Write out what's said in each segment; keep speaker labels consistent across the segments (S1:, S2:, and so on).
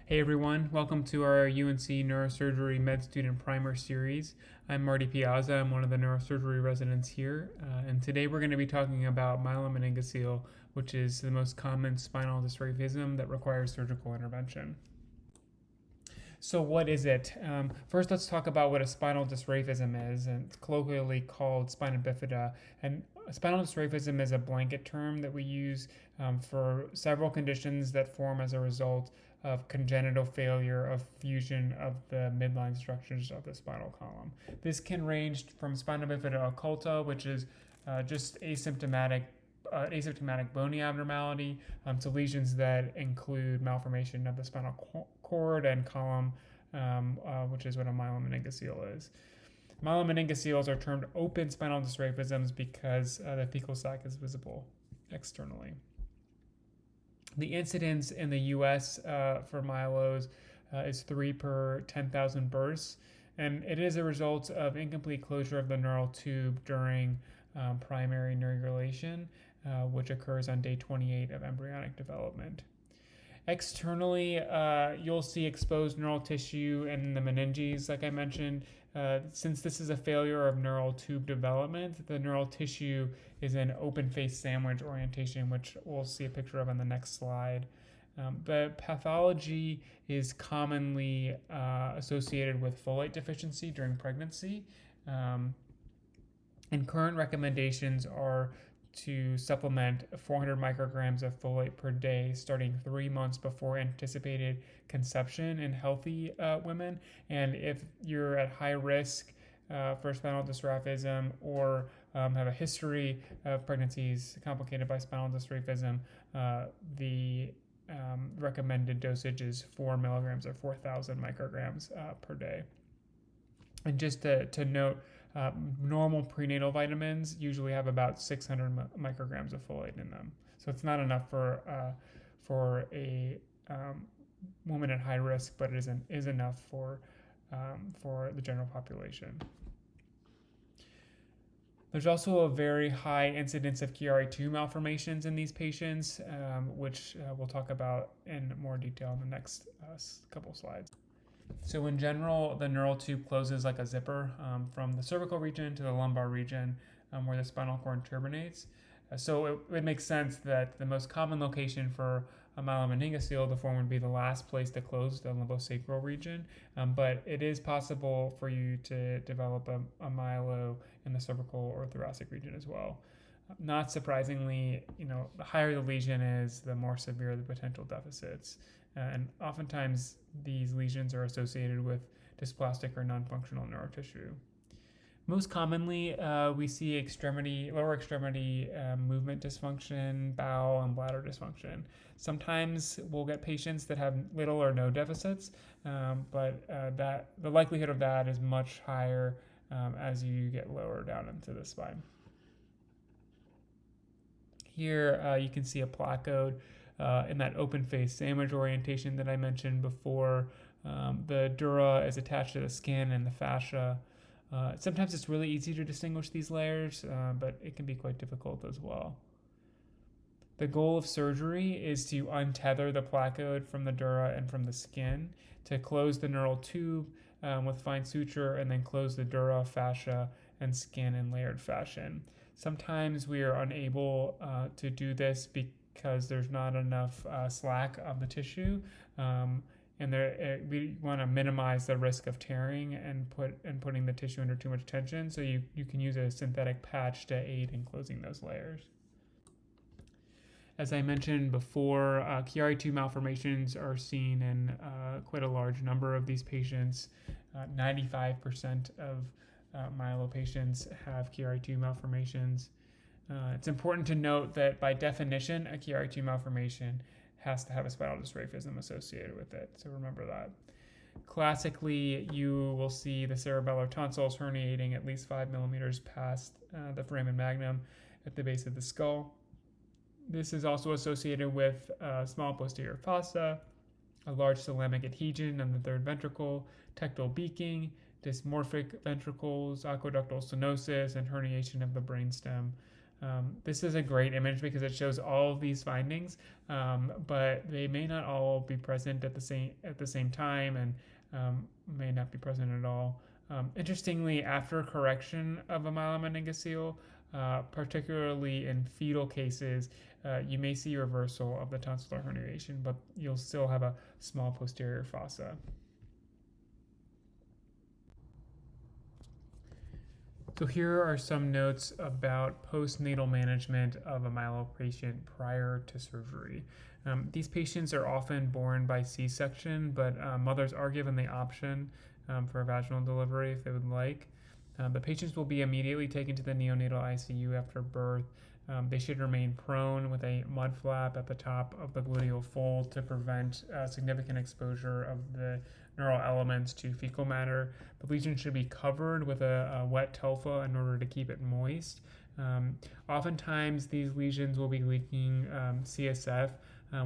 S1: Hey everyone, welcome to our UNC Neurosurgery Med Student Primer Series. I'm Marty Piazza, I'm one of the neurosurgery residents here, and today we're going to be talking about myelomeningocele, which is the most common spinal dysraphism that requires surgical intervention. So what is it? First, let's talk about what a spinal dysraphism is, and it's colloquially called spina bifida. And spinal dysraphism is a blanket term that we use for several conditions that form as a result of congenital failure of fusion of the midline structures of the spinal column. This can range from spina bifida occulta, which is just asymptomatic bony abnormality, to lesions that include malformation of the spinal cord and column, which is what a myelomeningocele is. Myelomeningoceles are termed open spinal dysraphisms because the thecal sac is visible externally. The incidence in the U.S. For myelos is 3 per 10,000 births, and it is a result of incomplete closure of the neural tube during primary neurulation, which occurs on day 28 of embryonic development. Externally, you'll see exposed neural tissue in the meninges, like I mentioned. Since this is a failure of neural tube development, the neural tissue is an open face sandwich orientation, which we'll see a picture of on the next slide. The pathology is commonly associated with folate deficiency during pregnancy. And current recommendations are to supplement 400 micrograms of folate per day starting 3 months before anticipated conception in healthy women. And if you're at high risk for spinal dysraphism or have a history of pregnancies complicated by spinal dysraphism, the recommended dosage is 4 milligrams or 4,000 micrograms per day. And just to note, normal prenatal vitamins usually have about 600 micrograms of folate in them. So it's not enough for a woman at high risk, but it is enough for the general population. There's also a very high incidence of Chiari-2 malformations in these patients, which we'll talk about in more detail in the next couple slides. So in general, the neural tube closes like a zipper from the cervical region to the lumbar region where the spinal cord terminates. So it makes sense that the most common location for a myelomeningocele to form would be the last place to close the lumbosacral region, but it is possible for you to develop a myelo in the cervical or thoracic region as well. Not surprisingly, the higher the lesion is, the more severe the potential deficits. And oftentimes, these lesions are associated with dysplastic or non-functional neurotissue. Most commonly, we see lower extremity movement dysfunction, bowel and bladder dysfunction. Sometimes we'll get patients that have little or no deficits, but the likelihood of that is much higher as you get lower down into the spine. Here you can see a placode in that open face sandwich orientation that I mentioned before. The dura is attached to the skin and the fascia. Sometimes it's really easy to distinguish these layers, but it can be quite difficult as well. The goal of surgery is to untether the placode from the dura and from the skin to close the neural tube with fine suture and then close the dura, fascia, and skin in layered fashion. Sometimes we are unable to do this because there's not enough slack of the tissue, and we want to minimize the risk of tearing and putting the tissue under too much tension. So you can use a synthetic patch to aid in closing those layers. As I mentioned before, Chiari-2 malformations are seen in quite a large number of these patients. 95% of myelo patients have Chiari-2 malformations. It's important to note that by definition, a Chiari-2 malformation has to have a spinal dysraphism associated with it, so remember that. Classically, you will see the cerebellar tonsils herniating at least 5 millimeters past the foramen magnum at the base of the skull. This is also associated with small posterior fossa, a large thalamic adhesion on the third ventricle, tectal beaking, dysmorphic ventricles, aqueductal stenosis, and herniation of the brainstem This is a great image because it shows all of these findings, but they may not all be present at the same time, and may not be present at all. Interestingly, after correction of a myelomeningocele, particularly in fetal cases, you may see reversal of the tonsillar herniation, but you'll still have a small posterior fossa. So here are some notes about postnatal management of a myelo patient prior to surgery. These patients are often born by C-section, but mothers are given the option for a vaginal delivery if they would like. The patients will be immediately taken to the neonatal ICU after birth. They should remain prone with a mud flap at the top of the gluteal fold to prevent significant exposure of the neural elements to fecal matter. The lesion should be covered with a wet TOFA in order to keep it moist. Oftentimes, these lesions will be leaking CSF,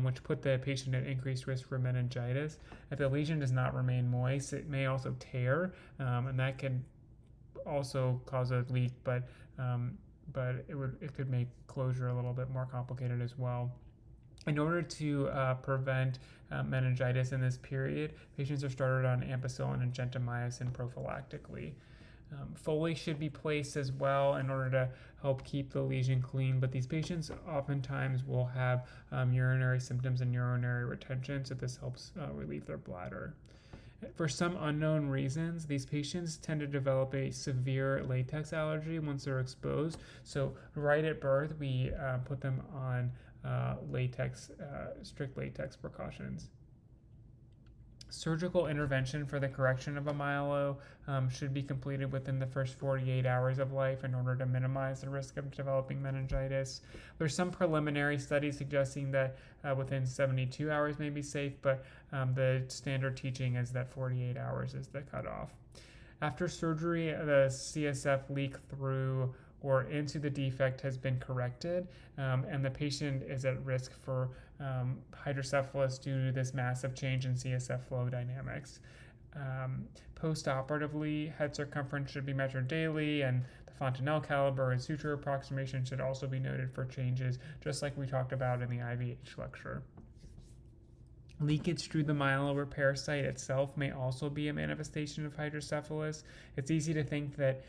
S1: which put the patient at increased risk for meningitis. If the lesion does not remain moist, it may also tear, and that can also cause a leak, but it could make closure a little bit more complicated as well. In order to prevent meningitis in this period, patients are started on ampicillin and gentamicin prophylactically. Foley should be placed as well in order to help keep the lesion clean, but these patients oftentimes will have urinary symptoms and urinary retention, so this helps relieve their bladder. For some unknown reasons, these patients tend to develop a severe latex allergy once they're exposed. So right at birth, we put them on strict latex precautions. Surgical intervention for the correction of a myelo should be completed within the first 48 hours of life in order to minimize the risk of developing meningitis. There's some preliminary studies suggesting that within 72 hours may be safe, but the standard teaching is that 48 hours is the cutoff. After surgery, the CSF leak through or into the defect has been corrected, and the patient is at risk for hydrocephalus due to this massive change in CSF flow dynamics. Post-operatively, head circumference should be measured daily, and the fontanelle caliber and suture approximation should also be noted for changes, just like we talked about in the IVH lecture. Leakage through the myelo repair site itself may also be a manifestation of hydrocephalus. It's easy to think that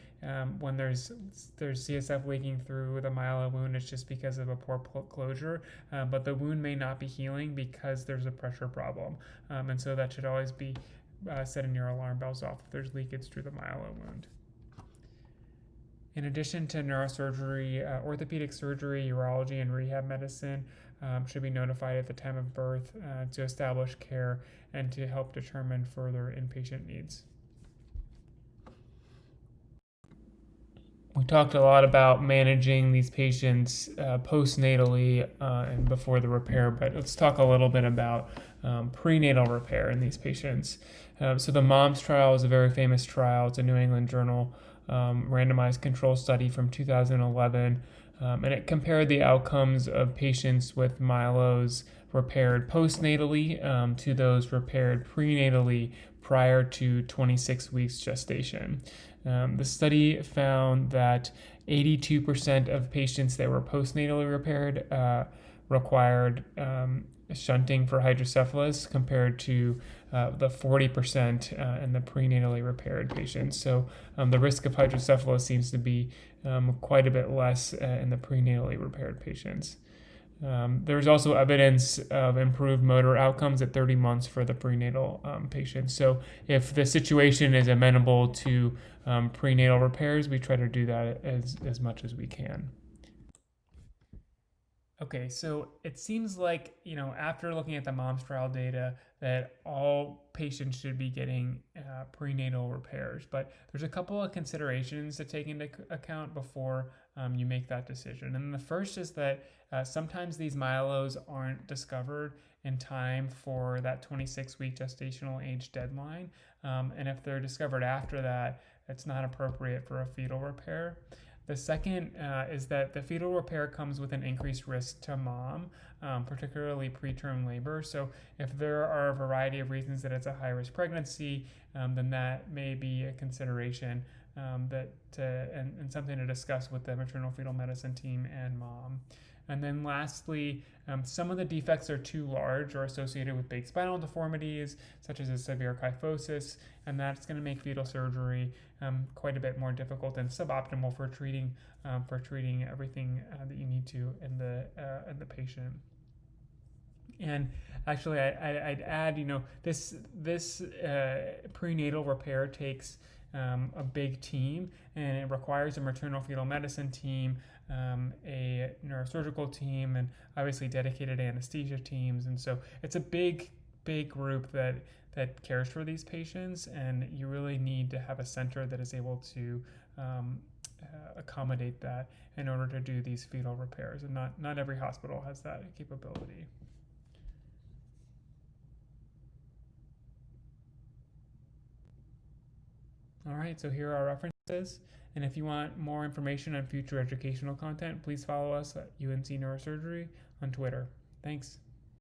S1: when there's CSF leaking through the myelo wound, it's just because of a poor closure, but the wound may not be healing because there's a pressure problem, and so that should always be setting your alarm bells off if there's leakage through the myelo wound. In addition to neurosurgery, orthopedic surgery, urology, and rehab medicine should be notified at the time of birth to establish care and to help determine further inpatient needs. We talked a lot about managing these patients postnatally and before the repair, but let's talk a little bit about prenatal repair in these patients. So the MOMS trial is a very famous trial. It's a New England Journal randomized control study from 2011, and it compared the outcomes of patients with myelos repaired postnatally to those repaired prenatally prior to 26 weeks gestation. The study found that 82% of patients that were postnatally repaired required shunting for hydrocephalus compared to the 40% in the prenatally repaired patients. So the risk of hydrocephalus seems to be quite a bit less in the prenatally repaired patients. There's also evidence of improved motor outcomes at 30 months for the prenatal patients. So if the situation is amenable to prenatal repairs, we try to do that as much as we can. Okay, so it seems like, after looking at the MOMS trial data, that all patients should be getting prenatal repairs, but there's a couple of considerations to take into account before you make that decision. And the first is that sometimes these myelos aren't discovered in time for that 26-week gestational age deadline, and if they're discovered after that, it's not appropriate for a fetal repair. The second is that the fetal repair comes with an increased risk to mom, particularly preterm labor. So if there are a variety of reasons that it's a high-risk pregnancy, then that may be a consideration. and something to discuss with the maternal fetal medicine team and mom. And then lastly, some of the defects are too large or associated with big spinal deformities, such as a severe kyphosis, and that's going to make fetal surgery quite a bit more difficult and suboptimal for treating everything that you need to in the patient. And actually, I'd add, this prenatal repair takes a big team, and it requires a maternal fetal medicine team, a neurosurgical team, and obviously dedicated anesthesia teams. And so it's a big group that cares for these patients, and you really need to have a center that is able to accommodate that in order to do these fetal repairs. And not every hospital has that capability. All right, so here are our references. And if you want more information on future educational content, please follow us at UNC Neurosurgery on Twitter. Thanks.